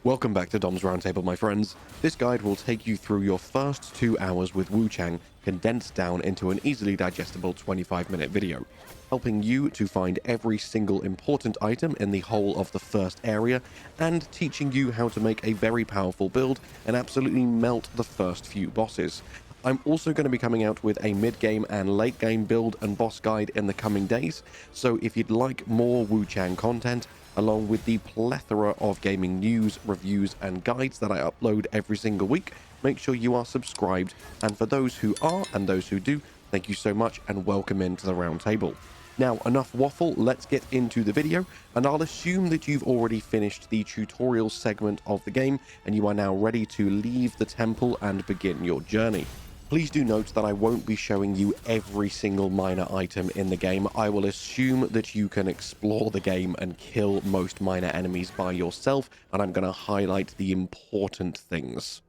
Welcome back to Dom's Roundtable, my friends. This guide will take you through your first 2 hours with Wuchang, condensed down into an easily digestible 25-minute video, helping you to find every single important item in the whole of the first area, and teaching you how to make a very powerful build and absolutely melt the first few bosses. I'm also going to be coming out with a mid-game and late-game build and boss guide in the coming days, so if you'd like more Wuchang content, along with the plethora of gaming news, reviews, and guides that I upload every single week, make sure you are subscribed. And for those who are and those who do, thank you so much and welcome into the roundtable. Now, enough waffle, let's get into the video, and I'll assume that you've already finished the tutorial segment of the game and you are now ready to leave the temple and begin your journey. Please do note that I won't be showing you every single minor item in the game. I will assume that you can explore the game and kill most minor enemies by yourself, and I'm going to highlight the important things.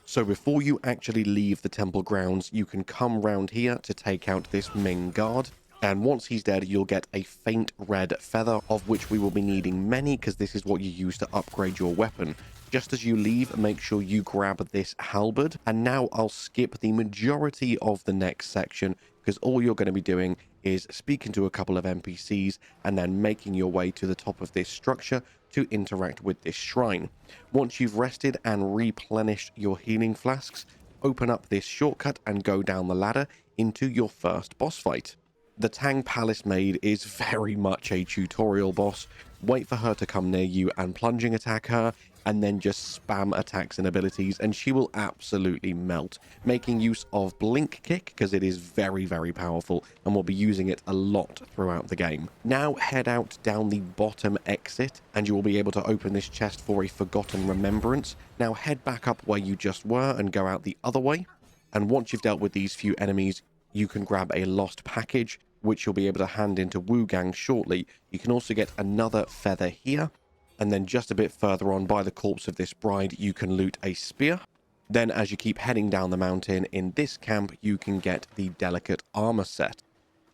So before you actually leave the temple grounds, you can come round here to take out this main guard. And once he's dead, you'll get a faint red feather, of which we will be needing many because this is what you use to upgrade your weapon. Just as you leave, make sure you grab this halberd. And now I'll skip the majority of the next section because all you're going to be doing is speaking to a couple of NPCs and then making your way to the top of this structure to interact with this shrine. Once you've rested and replenished your healing flasks, open up this shortcut and go down the ladder into your first boss fight. The Tang Palace Maid is very much a tutorial boss. Wait for her to come near you and plunging attack her, and then just spam attacks and abilities, and she will absolutely melt. Making use of Blink Kick, because it is very, very powerful, and we'll be using it a lot throughout the game. Now head out down the bottom exit, and you will be able to open this chest for a Forgotten Remembrance. Now head back up where you just were and go out the other way. And once you've dealt with these few enemies, you can grab a lost package, which you'll be able to hand into Wuchang shortly. You can also get another feather here, and then just a bit further on by the corpse of this bride, you can loot a spear. Then as you keep heading down the mountain in this camp, you can get the delicate armor set.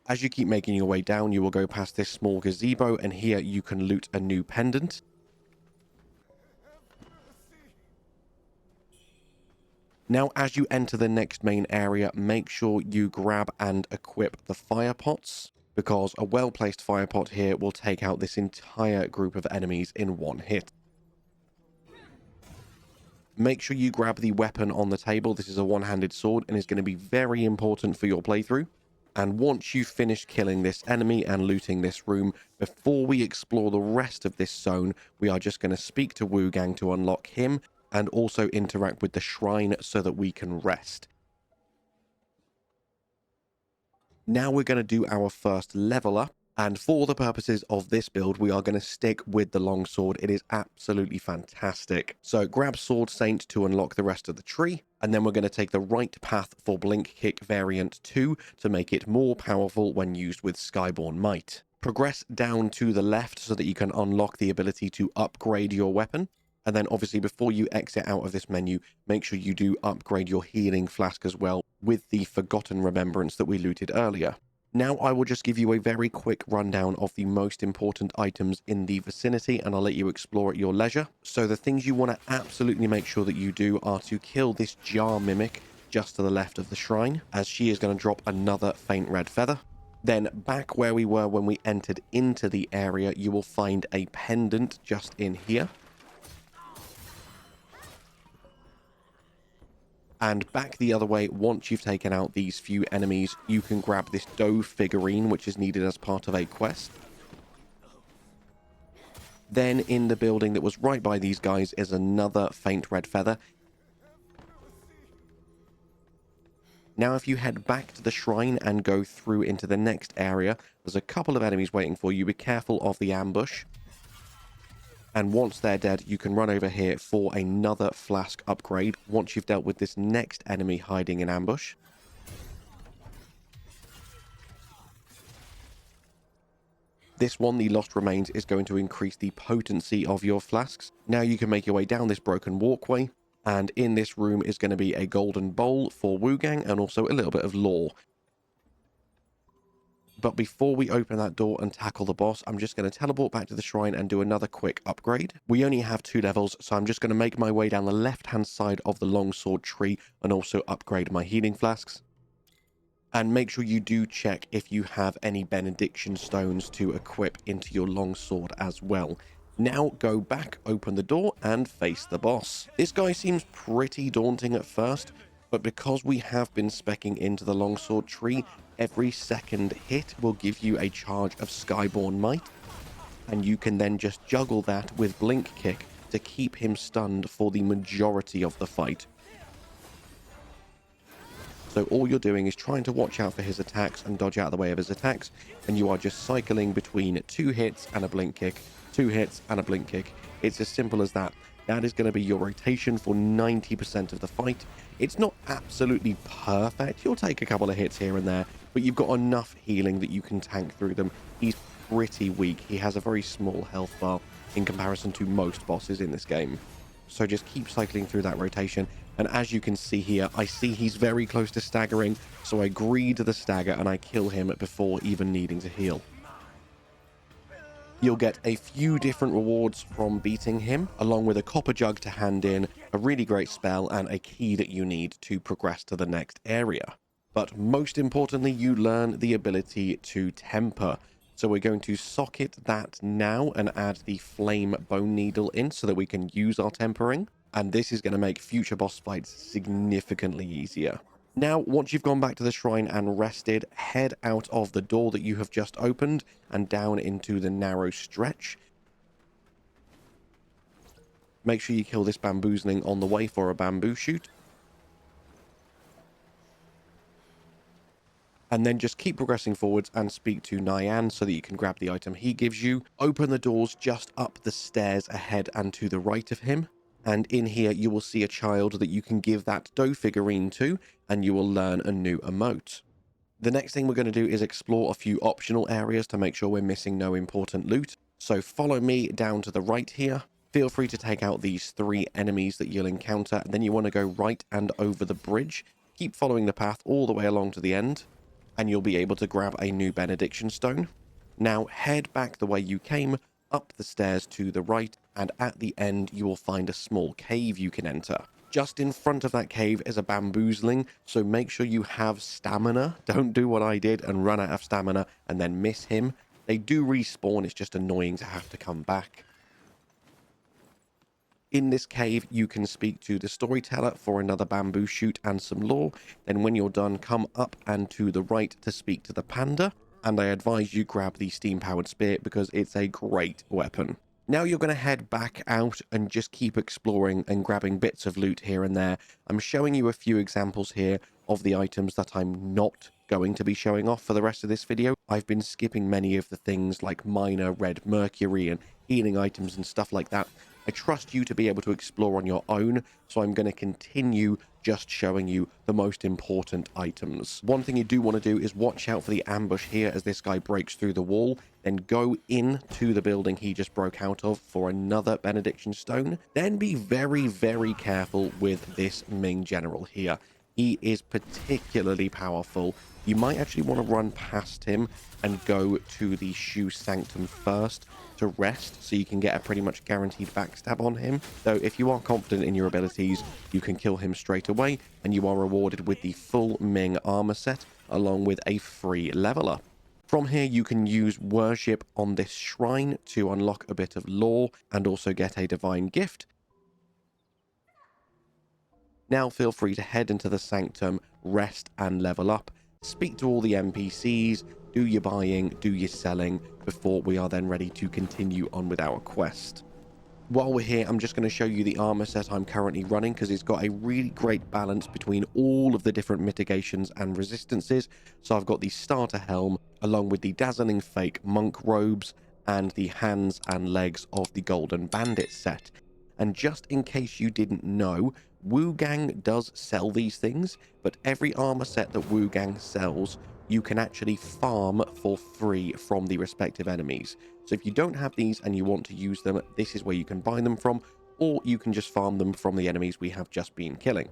As you keep making your way down, you will go past this small gazebo, and here you can loot a new pendant. Now, as you enter the next main area, make sure you grab and equip the fire pots, because a well-placed fire pot here will take out this entire group of enemies in one hit. Make sure you grab the weapon on the table. This is a one-handed sword and is going to be very important for your playthrough. And once you've finished killing this enemy and looting this room, before we explore the rest of this zone, we are just going to speak to Wuchang to unlock him, and also interact with the shrine so that we can rest. Now we're going to do our first level up, and for the purposes of this build, we are going to stick with the longsword. It is absolutely fantastic. So grab Sword Saint to unlock the rest of the tree, and then we're going to take the right path for Blink Kick Variant 2 to make it more powerful when used with Skyborn Might. Progress down to the left so that you can unlock the ability to upgrade your weapon. And then obviously before you exit out of this menu, make sure you do upgrade your healing flask as well with the Forgotten Remembrance that we looted earlier. Now I will just give you a very quick rundown of the most important items in the vicinity, and I'll let you explore at your leisure. So the things you want to absolutely make sure that you do are to kill this jar mimic just to the left of the shrine, as she is going to drop another faint red feather. Then back where we were when we entered into the area, you will find a pendant just in here. And back the other way, once you've taken out these few enemies, you can grab this doe figurine, which is needed as part of a quest. Then in the building that was right by these guys is another faint red feather. Now if you head back to the shrine and go through into the next area, there's a couple of enemies waiting for you. Be careful of the ambush. And once they're dead, you can run over here for another flask upgrade once you've dealt with this next enemy hiding in ambush. This one, the Lost Remains, is going to increase the potency of your flasks. Now you can make your way down this broken walkway, and in this room is going to be a golden bowl for Wuchang and also a little bit of lore. But before we open that door and tackle the boss, I'm just going to teleport back to the shrine and do another quick upgrade. We only have 2 levels, so I'm just going to make my way down the left-hand side of the longsword tree and also upgrade my healing flasks. And make sure you do check if you have any benediction stones to equip into your longsword as well. Now go back, open the door, and face the boss. This guy seems pretty daunting at first, but because we have been speccing into the longsword tree, every second hit will give you a charge of Skyborn Might, and you can then just juggle that with Blink Kick to keep him stunned for the majority of the fight. So all you're doing is trying to watch out for his attacks and dodge out of the way of his attacks, and you are just cycling between 2 hits and a Blink Kick, 2 hits and a Blink Kick. It's as simple as that. That is going to be your rotation for 90% of the fight. It's not absolutely perfect. You'll take a couple of hits here and there, but you've got enough healing that you can tank through them. He's pretty weak. He has a very small health bar in comparison to most bosses in this game. So just keep cycling through that rotation. And as you can see here, I see he's very close to staggering. So I greed the stagger and I kill him before even needing to heal. You'll get a few different rewards from beating him, along with a copper jug to hand in, a really great spell, and a key that you need to progress to the next area. But most importantly, you learn the ability to temper. So we're going to socket that now and add the flame bone needle in so that we can use our tempering. And this is going to make future boss fights significantly easier. Now, once you've gone back to the shrine and rested, head out of the door that you have just opened and down into the narrow stretch. Make sure you kill this bamboozling on the way for a bamboo shoot. And then just keep progressing forwards and speak to Nyan so that you can grab the item he gives you. Open the doors just up the stairs ahead and to the right of him. And in here, you will see a child that you can give that dough figurine to, and you will learn a new emote. The next thing we're going to do is explore a few optional areas to make sure we're missing no important loot. So follow me down to the right here. Feel free to take out these 3 enemies that you'll encounter. And then you want to go right and over the bridge. Keep following the path all the way along to the end, and you'll be able to grab a new benediction stone. Now head back the way you came, up the stairs to the right, and at the end you will find a small cave you can enter. Just in front of that cave is a bamboozling, so make sure you have stamina. Don't do what I did and run out of stamina and then miss him. They do respawn, it's just annoying to have to come back. In this cave, you can speak to the storyteller for another bamboo shoot and some lore. Then when you're done, come up and to the right to speak to the panda. And I advise you grab the steam-powered spear because it's a great weapon. Now you're going to head back out and just keep exploring and grabbing bits of loot here and there. I'm showing you a few examples here of the items that I'm not going to be showing off for the rest of this video. I've been skipping many of the things like minor red mercury and healing items and stuff like that. I trust you to be able to explore on your own, so I'm going to continue just showing you the most important items. One thing you do want to do is watch out for the ambush here as this guy breaks through the wall, then go into the building he just broke out of for another benediction stone. Then be very, very careful with this Ming general here. He is particularly powerful. You might actually want to run past him and go to the Shu Sanctum first to rest, so you can get a pretty much guaranteed backstab on him. Though if you are confident in your abilities, you can kill him straight away, and you are rewarded with the full Ming armor set, along with a free level up. From here, you can use worship on this shrine to unlock a bit of lore, and also get a divine gift. Now feel free to head into the Sanctum, rest and level up. Speak to all the NPCs, do your buying, do your selling, before we are then ready to continue on with our quest. While we're here, I'm just going to show you the armor set I'm currently running because it's got a really great balance between all of the different mitigations and resistances. So I've got the starter helm along with the dazzling fake monk robes and the hands and legs of the golden bandit set. And just in case you didn't know, Wuchang does sell these things, but every armor set that Wuchang sells, you can actually farm for free from the respective enemies. So if you don't have these and you want to use them, this is where you can buy them from, or you can just farm them from the enemies we have just been killing.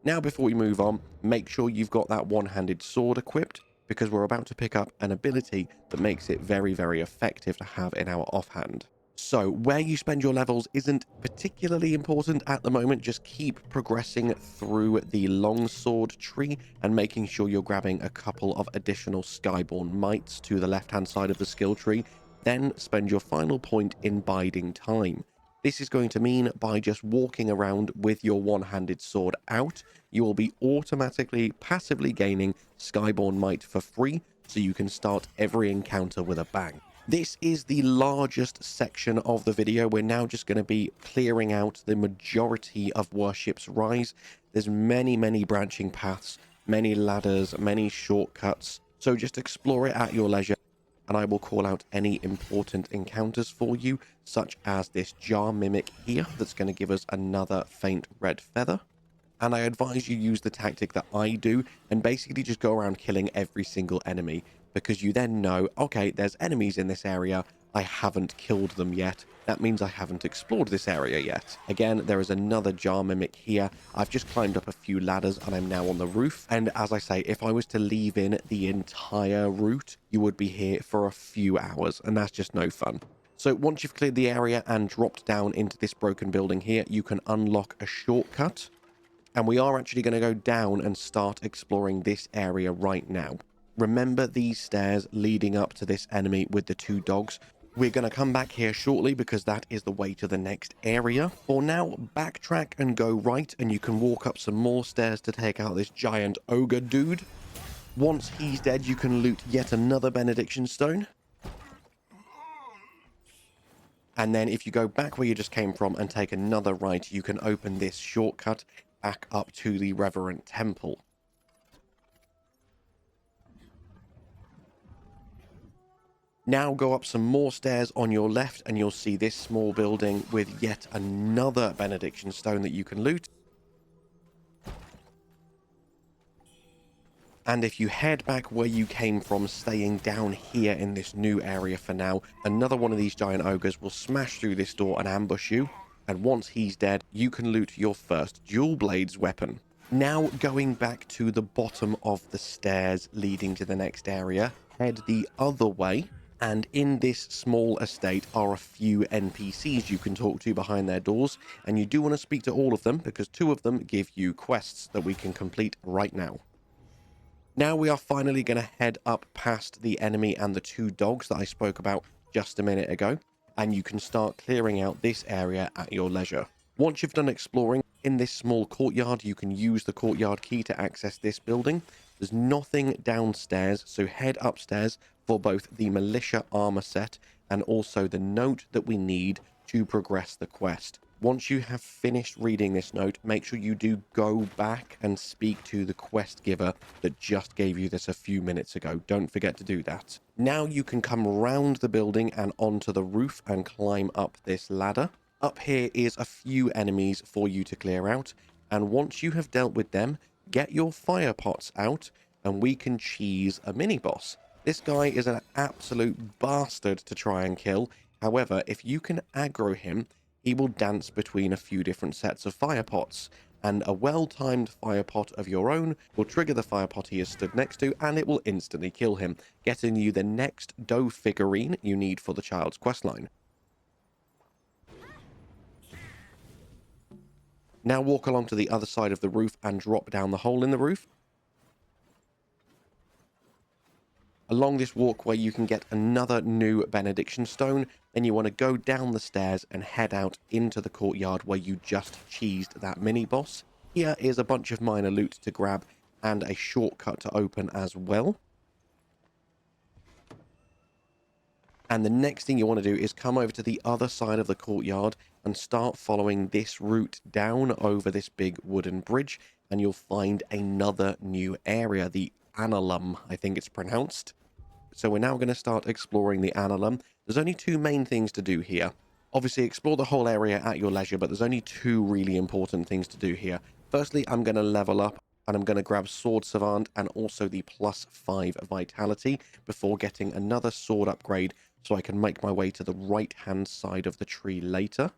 Now, before we move on, make sure you've got that one-handed sword equipped. because we're about to pick up an ability that makes it very, very effective to have in our offhand. So where you spend your levels isn't particularly important at the moment. Just keep progressing through the longsword tree and making sure you're grabbing a couple of additional Skyborn mites to the left-hand side of the skill tree. Then spend your final point in biding time. This is going to mean by just walking around with your one-handed sword out, you will be automatically passively gaining Skyborn Might for free, so you can start every encounter with a bang. This is the largest section of the video. We're now just going to be clearing out the majority of Worship's Rise. There's many, many branching paths, many ladders, many shortcuts, so just explore it at your leisure. And I will call out any important encounters for you, such as this jar mimic here that's going to give us another faint red feather. And I advise you use the tactic that I do and basically just go around killing every single enemy, because you then know, okay, there's enemies in this area, I haven't killed them yet. That means I haven't explored this area yet. Again, there is another jar mimic here. I've just climbed up a few ladders and I'm now on the roof. And as I say, if I was to leave in the entire route, you would be here for a few hours, and that's just no fun. So once you've cleared the area and dropped down into this broken building here, you can unlock a shortcut. And we are actually going to go down and start exploring this area right now. Remember these stairs leading up to this enemy with the two dogs? We're going to come back here shortly because that is the way to the next area. For now, backtrack and go right, and you can walk up some more stairs to take out this giant ogre dude. Once he's dead, you can loot yet another benediction stone. And then if you go back where you just came from and take another right, you can open this shortcut back up to the Reverend Temple. Now go up some more stairs on your left and you'll see this small building with yet another benediction stone that you can loot. And if you head back where you came from, staying down here in this new area for now, another one of these giant ogres will smash through this door and ambush you. And once he's dead, you can loot your first dual blades weapon. Now going back to the bottom of the stairs leading to the next area, head the other way. And in this small estate are a few NPCs you can talk to behind their doors. And you do want to speak to all of them because two of them give you quests that we can complete right now. Now we are finally going to head up past the enemy and the two dogs that I spoke about just a minute ago. And you can start clearing out this area at your leisure. Once you've done exploring in this small courtyard, you can use the courtyard key to access this building. There's nothing downstairs, so head upstairs for both the militia armor set and also the note that we need to progress the quest. Once you have finished reading this note, make sure you do go back and speak to the quest giver that just gave you this a few minutes ago. Don't forget to do that. Now you can come around the building and onto the roof and climb up this ladder. Up here is a few enemies for you to clear out. And once you have dealt with them, get your fire pots out and we can cheese a mini boss. This guy is an absolute bastard to try and kill. However, if you can aggro him, he will dance between a few different sets of fire pots, and a well-timed fire pot of your own will trigger the fire pot he is stood next to, and it will instantly kill him, getting you the next dough figurine you need for the child's questline. Now walk along to the other side of the roof and drop down the hole in the roof. Along this walkway you can get another new benediction stone, then you want to go down the stairs and head out into the courtyard where you just cheesed that mini boss. Here is a bunch of minor loot to grab and a shortcut to open as well. And the next thing you want to do is come over to the other side of the courtyard and start following this route down over this big wooden bridge, and you'll find another new area, the Annalum, I think it's pronounced. So we're now going to start exploring the Annalum. There's only two main things to do here. Obviously, explore the whole area at your leisure, but there's only two really important things to do here. Firstly, I'm going to level up, and I'm going to grab Sword Savant and also the +5 Vitality before getting another sword upgrade so I can make my way to the right-hand side of the tree later.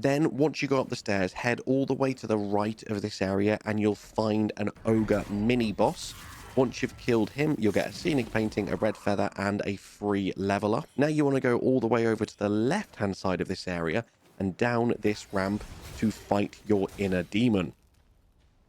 Then once you go up the stairs, head all the way to the right of this area and you'll find an ogre mini boss. Once you've killed him, you'll get a scenic painting, a red feather, and a free level up. Now you want to go all the way over to the left-hand side of this area and down this ramp to fight your inner demon.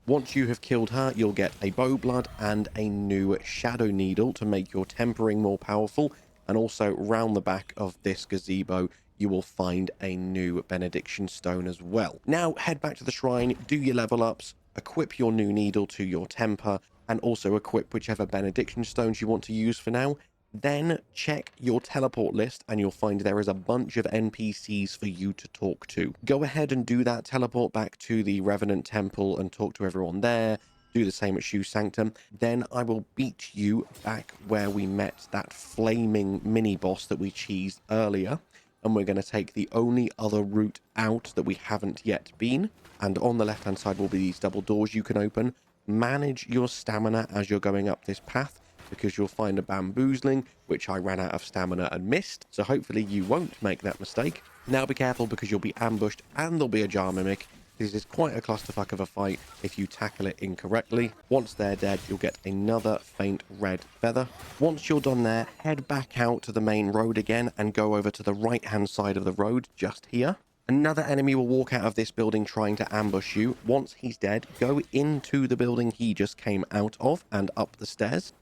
Once you have killed her, you'll get a bow blood and a new shadow needle to make your tempering more powerful. And also round the back of this gazebo, you will find a new benediction stone as well. Now head back to the shrine, do your level ups, equip your new needle to your temper, and also equip whichever benediction stones you want to use for now. Then check your teleport list and you'll find there is a bunch of NPCs for you to talk to. Go ahead and do that, teleport back to the Revenant Temple and talk to everyone there. Do the same at Shu Sanctum. Then I will beat you back where we met that flaming mini-boss that we cheesed earlier. And we're going to take the only other route out that we haven't yet been. And on the left-hand side will be these double doors you can open. Manage your stamina as you're going up this path, because you'll find a bamboozling, which I ran out of stamina and missed. So hopefully you won't make that mistake. Now be careful because you'll be ambushed and there'll be a jar mimic. This is quite a clusterfuck of a fight if you tackle it incorrectly. Once they're dead, you'll get another faint red feather. Once you're done there, head back out to the main road again and go over to the right-hand side of the road just here. Another enemy will walk out of this building trying to ambush you. Once he's dead, go into the building he just came out of and up the stairs.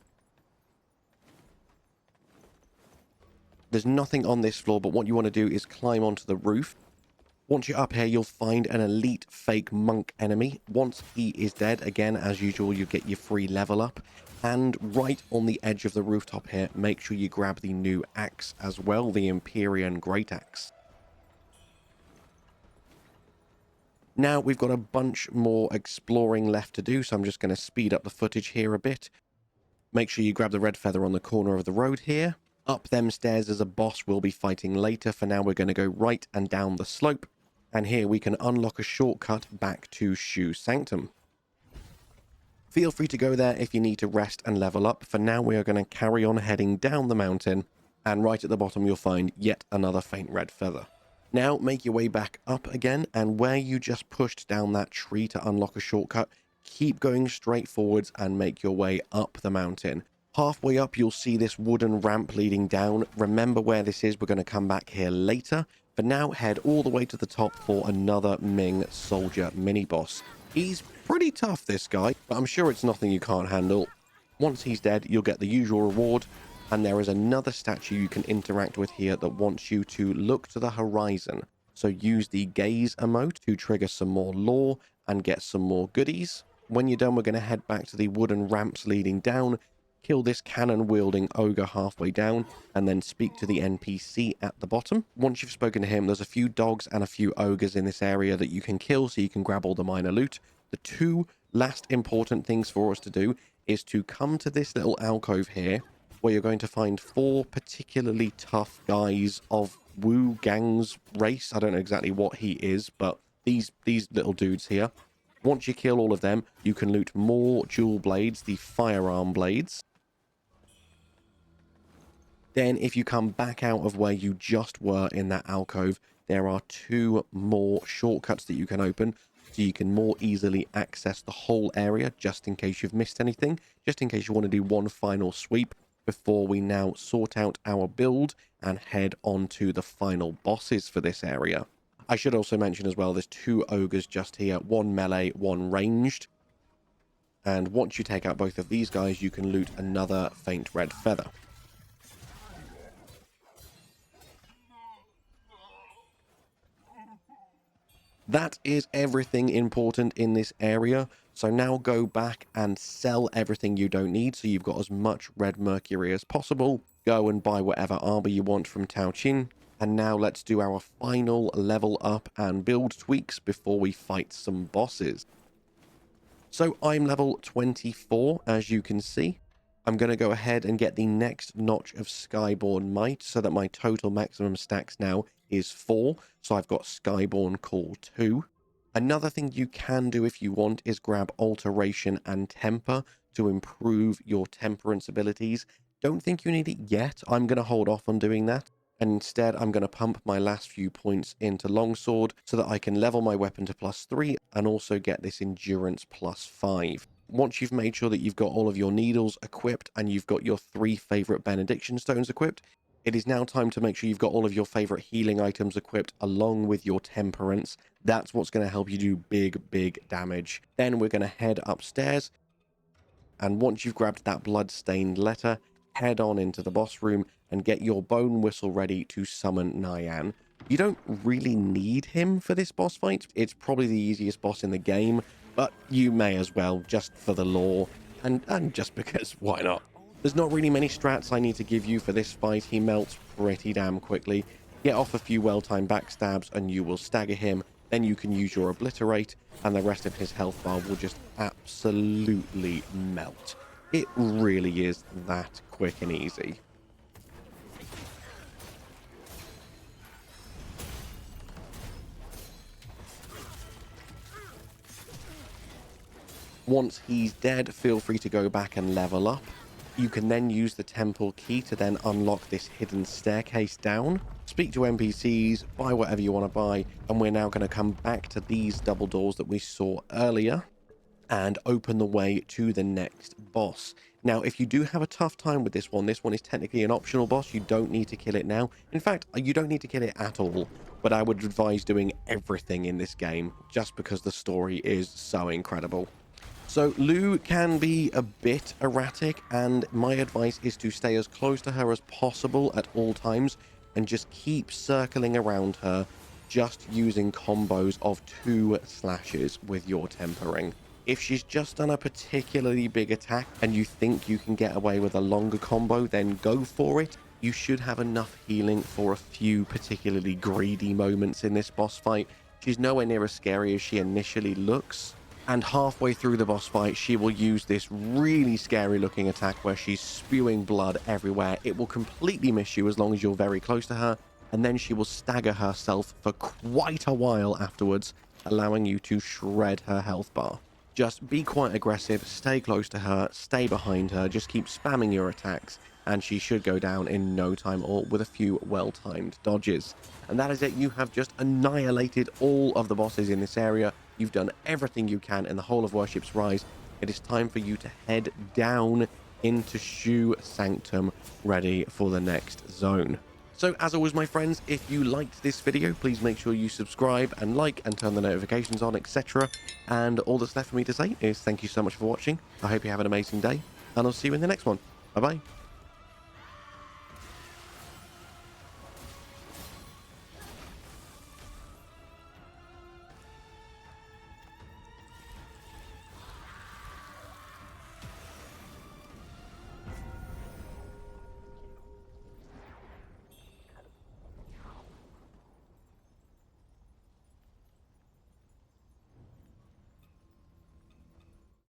There's nothing on this floor, but what you want to do is climb onto the roof. Once you're up here, you'll find an elite fake monk enemy. Once he is dead, again, as usual, you get your free level up. And right on the edge of the rooftop here, make sure you grab the new axe as well, the Empyrean Great Axe. Now, we've got a bunch more exploring left to do, so I'm just going to speed up the footage here a bit. Make sure you grab the red feather on the corner of the road here. Up them stairs as a boss we'll be fighting later. For now, we're going to go right and down the slope. And here we can unlock a shortcut back to Shu Sanctum. Feel free to go there if you need to rest and level up. For now, we are going to carry on heading down the mountain. And right at the bottom, you'll find yet another faint red feather. Now, make your way back up again. And where you just pushed down that tree to unlock a shortcut, keep going straight forwards and make your way up the mountain. Halfway up, you'll see this wooden ramp leading down. Remember where this is. We're going to come back here later. For now, head all the way to the top for another Ming soldier mini-boss. He's pretty tough, this guy, but I'm sure it's nothing you can't handle. Once he's dead, you'll get the usual reward. And there is another statue you can interact with here that wants you to look to the horizon. So use the gaze emote to trigger some more lore and get some more goodies. When you're done, we're going to head back to the wooden ramps leading down. Kill this cannon-wielding ogre halfway down, and then speak to the NPC at the bottom. Once you've spoken to him, there's a few dogs and a few ogres in this area that you can kill, so you can grab all the minor loot. The two last important things for us to do is to come to this little alcove here, where you're going to find 4 particularly tough guys of Wuchang's race. I don't know exactly what he is, but these little dudes here. Once you kill all of them, you can loot more jewel blades, the firearm blades. Then if you come back out of where you just were in that alcove, there are 2 more shortcuts that you can open, so you can more easily access the whole area, just in case you've missed anything, just in case you want to do one final sweep before we now sort out our build and head on to the final bosses for this area. I should also mention as well, there's 2 ogres just here, 1 melee, 1 ranged. And once you take out both of these guys, you can loot another faint red feather. That is everything important in this area. So now go back and sell everything you don't need, so you've got as much red mercury as possible. Go and buy whatever armor you want from Tao Chin. And now let's do our final level up and build tweaks before we fight some bosses. So I'm level 24, as you can see. I'm going to go ahead and get the next notch of Skyborn Might so that my total maximum stacks now is 4. So I've got Skyborn Call 2. Another thing you can do if you want is grab Alteration and Temper to improve your temperance abilities. Don't think you need it yet. I'm going to hold off on doing that. And instead, I'm going to pump my last few points into longsword so that I can level my weapon to +3 and also get this endurance +5. Once you've made sure that you've got all of your needles equipped and you've got your 3 favorite benediction stones equipped, it is now time to make sure you've got all of your favorite healing items equipped along with your temperance. That's what's going to help you do big damage. Then we're going to head upstairs, and once you've grabbed that blood-stained letter, head on into the boss room and get your bone whistle ready to summon Nyan. You don't really need him for this boss fight. It's probably the easiest boss in the game, but you may as well, just for the lore, and just because, why not? There's not really many strats I need to give you for this fight. He melts pretty damn quickly. Get off a few well-timed backstabs and you will stagger him. Then you can use your obliterate and the rest of his health bar will just absolutely melt. It really is that quick and easy. Once he's dead, feel free to go back and level up. You can then use the temple key to then unlock this hidden staircase down. Speak to NPCs, buy whatever you want to buy, and we're now going to come back to these double doors that we saw earlier and open the way to the next boss. Now, if you do have a tough time with this one is technically an optional boss. You don't need to kill it now. In fact, you don't need to kill it at all, but I would advise doing everything in this game just because the story is so incredible. So Lu can be a bit erratic, and my advice is to stay as close to her as possible at all times and just keep circling around her, just using combos of 2 slashes with your tempering. If she's just done a particularly big attack and you think you can get away with a longer combo, then go for it. You should have enough healing for a few particularly greedy moments in this boss fight. She's nowhere near as scary as she initially looks. And halfway through the boss fight, she will use this really scary looking attack where she's spewing blood everywhere. It will completely miss you as long as you're very close to her. And then she will stagger herself for quite a while afterwards, allowing you to shred her health bar. Just be quite aggressive, stay close to her, stay behind her, just keep spamming your attacks, and she should go down in no time or with a few well-timed dodges. And that is it. You have just annihilated all of the bosses in this area. You've done everything you can in the whole of Worship's Rise. It is time for you to head down into Shu Sanctum, ready for the next zone. So as always, my friends, if you liked this video, please make sure you subscribe and like and turn the notifications on, etc. And all that's left for me to say is thank you so much for watching. I hope you have an amazing day, and I'll see you in the next one. Bye-bye.